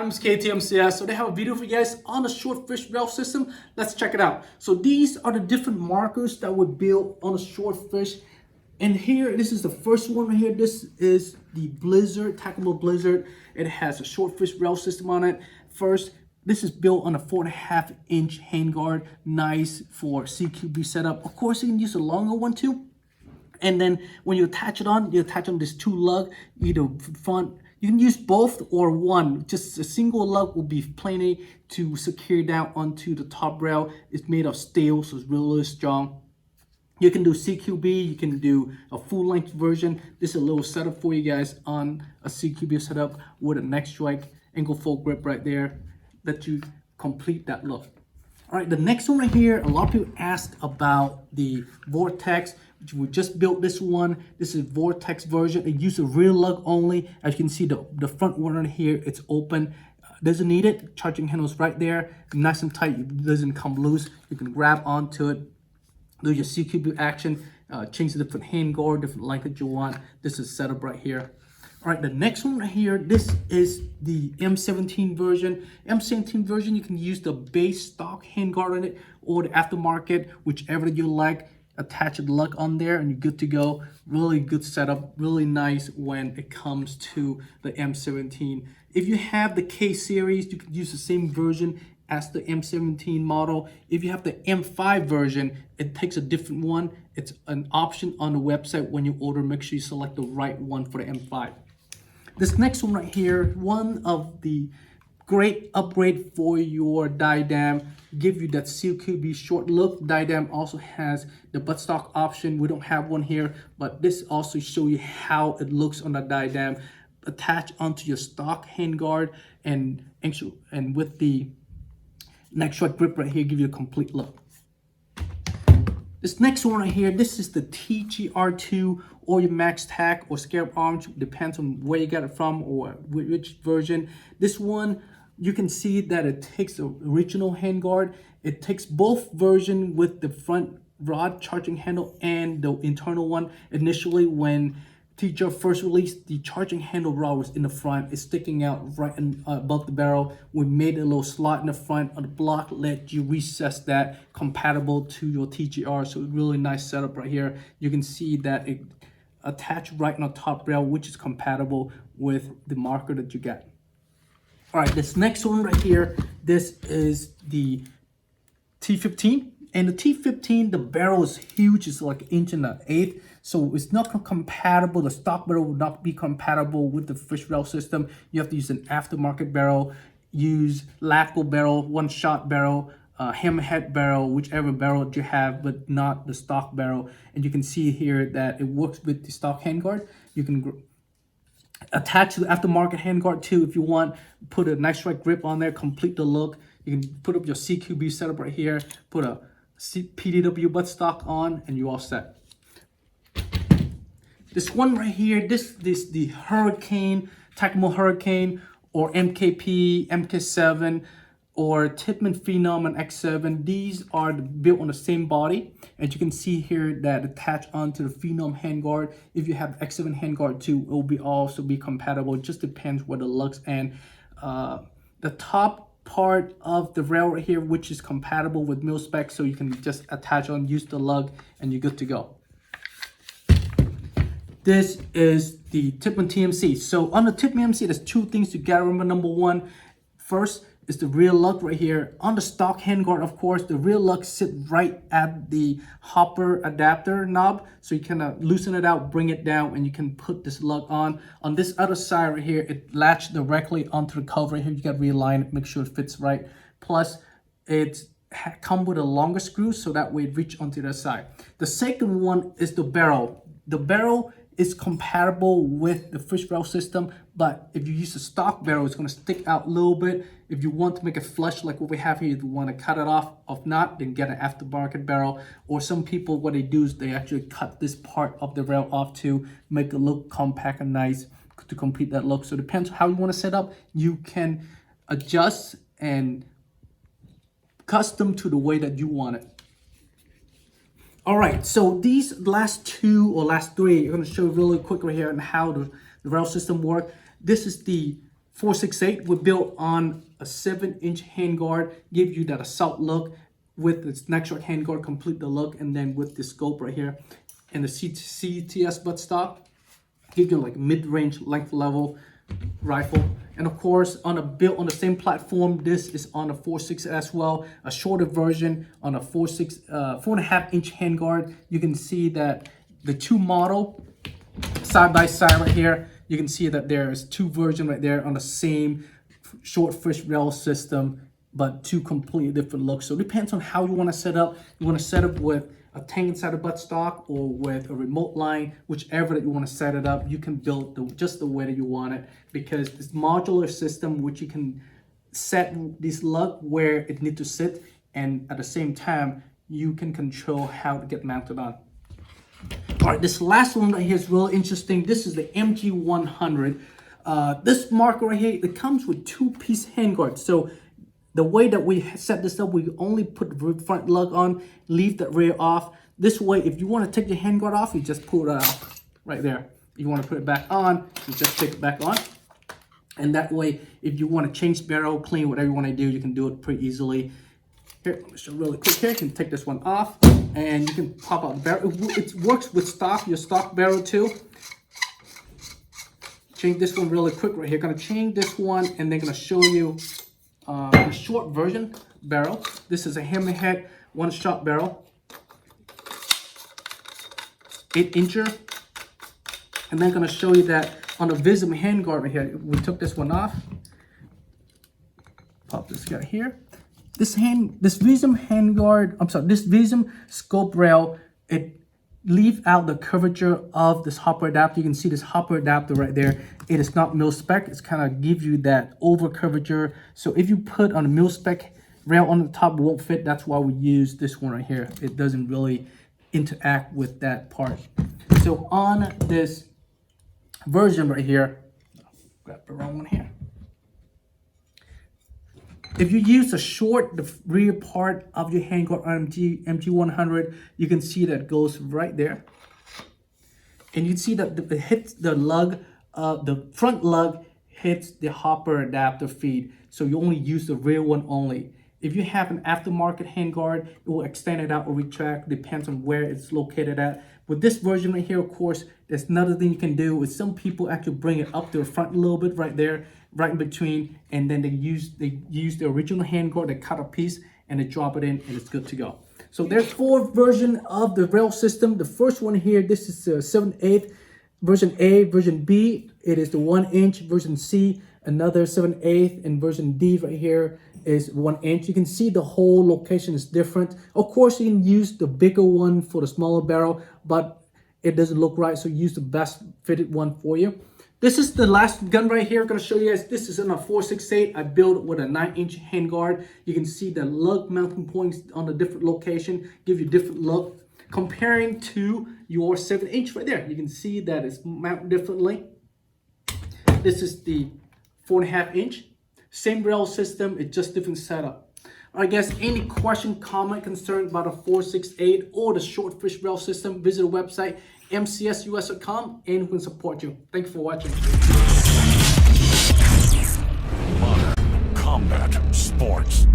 times KTMCS. So they have a video for you guys on the Swordfish rail system. Let's check it out. So these are the different markers that were built on a Swordfish. And here, this is the first one right here. This is the Blizzard, Tacamo Blizzard. It has a Swordfish rail system on it. First, this is built on a 4.5-inch handguard. Nice for CQB setup. Of course, you can use a longer one too. And then when you attach it on, this two lug, either front. You can use both or one. Just a single lug will be plenty to secure down onto the top rail. It's made of steel, so it's really strong. You can do CQB, you can do a full length version. This is a little setup for you guys on a CQB setup with a neck strike, ankle fold grip right there, that you complete that look. All right, the next one right here, a lot of people ask about the Vortex. We just built this one. This is Vortex version. It uses a rear lug only. As you can see, the front one right here, it's open. Doesn't need it. Charging handle's right there. Nice and tight. It doesn't come loose. You can grab onto it. Do your CQB action. Change the different handguard, different length that you want. This is set up right here. All right, the next one right here, this is the M17 version. M17 version, you can use the base stock handguard on it or the aftermarket, whichever you like. Attach a lug on there and you're good to go. Really good setup, really nice when it comes to the M17. If you have the K series, you can use the same version as the M17 model. If you have the M5 version, it takes a different one. It's an option on the website when you order. Make sure you select the right one for the M5. This next one right here, one of the great upgrade for your diadem, give you that CQB short look. Diadem also has the buttstock option. We don't have one here, but this also show you how it looks on the diadem. Attach onto your stock handguard and with the neck strike grip right here, give you a complete look. This next one right here, this is the TGR2 or your Max Tack or Scarab Arms, depends on where you got it from or which version. This one, you can see that it takes the original handguard. It takes both version with the front rod charging handle and the internal one. Initially, when TGR first released, the charging handle rod was in the front. It's sticking out right above the barrel. We made a little slot in the front of the block, let you recess that compatible to your TGR. So really nice setup right here. You can see that it attached right on the top rail, which is compatible with the marker that you get. All right, this next one right here, this is the T15. And the T15, the barrel is huge. It's like 1.1 inch. So it's not compatible. The stock barrel will not be compatible with the fish rail system. You have to use an aftermarket barrel, use LACO barrel, one-shot barrel, Hammerhead barrel, whichever barrel that you have, but not the stock barrel. And you can see here that it works with the stock handguard. You can attach to the aftermarket handguard too if you want. Put a nice strike grip on there, complete the look. You can put up your CQB setup right here, put a PDW buttstock on, and you're all set. This one right here, this the Hurricane, Tacamo Hurricane, or MKP, MK7, or Tippmann Phenom and X7. These are built on the same body. And you can see here that attached onto the Phenom handguard. If you have X7 handguard too, it will also be compatible. It just depends where the lugs and the top part of the rail right here, which is compatible with mil spec, so you can just attach on, use the lug, and you're good to go. This is the Tippmann TMC. So on the Tippmann TMC, there's two things you gotta remember. Number one, first is the rear lug right here. On the stock handguard, of course, the rear lug sit right at the hopper adapter knob. So you kind of loosen it out, bring it down, and you can put this lug on. On this other side right here, it latched directly onto the cover here. You got to realign it, make sure it fits right. Plus, it comes with a longer screw, so that way it reaches onto the side. The second one is the barrel. The barrel is compatible with the fish barrel system, but if you use a stock barrel, it's going to stick out a little bit. If you want to make it flush like what we have here, you want to cut it off. If not, then get an aftermarket barrel. Or some people, what they do is they actually cut this part of the rail off to make it look compact and nice to complete that look. So it depends how you want to set up. You can adjust and custom to the way that you want it. All right, so these last two or last three, I'm going to show you really quick right here on how the rail system works. This is the 468 was built on a 7-inch handguard, give you that assault look with its neck short handguard, complete the look, and then with the scope right here and the CTS buttstock, give you like mid-range length level rifle. And of course, on a built on the same platform, this is on a 4.6 as well, a shorter version on a 4.5-inch handguard. You can see that the two model side by side right here. You can see that there's two versions right there on the same Swordfish rail system, but two completely different looks. So it depends on how you want to set up. You want to set up with a tank inside a buttstock or with a remote line, whichever that you want to set it up. You can build just the way that you want it, because this modular system, which you can set this lug where it needs to sit, and at the same time you can control how to get mounted on. All right, this last one right here is really interesting. This is the MG100. This marker right here, it comes with 2-piece handguard. So the way that we set this up, we only put the front lug on, leave the rear off. This way, if you want to take your handguard off, you just pull it out right there. If you want to put it back on, you just take it back on. And that way, if you want to change barrel, clean, whatever you want to do, you can do it pretty easily. Here, let me show really quick here. You can take this one off and you can pop out the barrel. It works with your stock barrel too. Change this one really quick right here. Gonna change this one and then gonna show you the short version barrel. This is a Hammerhead one-shot barrel, 8-incher. And then gonna show you that on the Vism handguard right here. We took this one off. Pop this guy here. This Vism handguard, this Vism scope rail, it leave out the curvature of this hopper adapter. You can see this hopper adapter right there. It is not mil-spec. It's kind of give you that over curvature. So if you put on a mil-spec rail on the top, it won't fit. That's why we use this one right here. It doesn't really interact with that part. So on this version right here, grab the wrong one here. If you use the rear part of your handguard on MG100, you can see that it goes right there. And you see that it hits the lug, the front lug hits the hopper adapter feed. So you only use the rear one only. If you have an aftermarket handguard, it will extend it out or retract, depends on where it's located at. With this version right here, of course, there's another thing you can do is some people actually bring it up to the front a little bit right there, right in between, and then they use the original handguard, they cut a piece and they drop it in and it's good to go. So there's 4 versions of the rail system. The first one here, this is 7/8 version A. Version B, it is the 1-inch. Version C, another 7/8, and version D right here is 1-inch. You can see the whole location is different. Of course, you can use the bigger one for the smaller barrel, but it doesn't look right, so use the best fitted one for you. This is the last gun right here. I'm going to show you guys. This is in a 4.68. I built with a 9-inch handguard. You can see the lug mounting points on a different location, give you a different look. Comparing to your 7-inch right there, you can see that it's mounted differently. This is the 4.5-inch. Same rail system, it's just different setup. I guess any question, comment, concern about a 4.68 or the Swordfish rail system, visit the website mcsus.com and we can support you. Thank you for watching. Modern combat sports.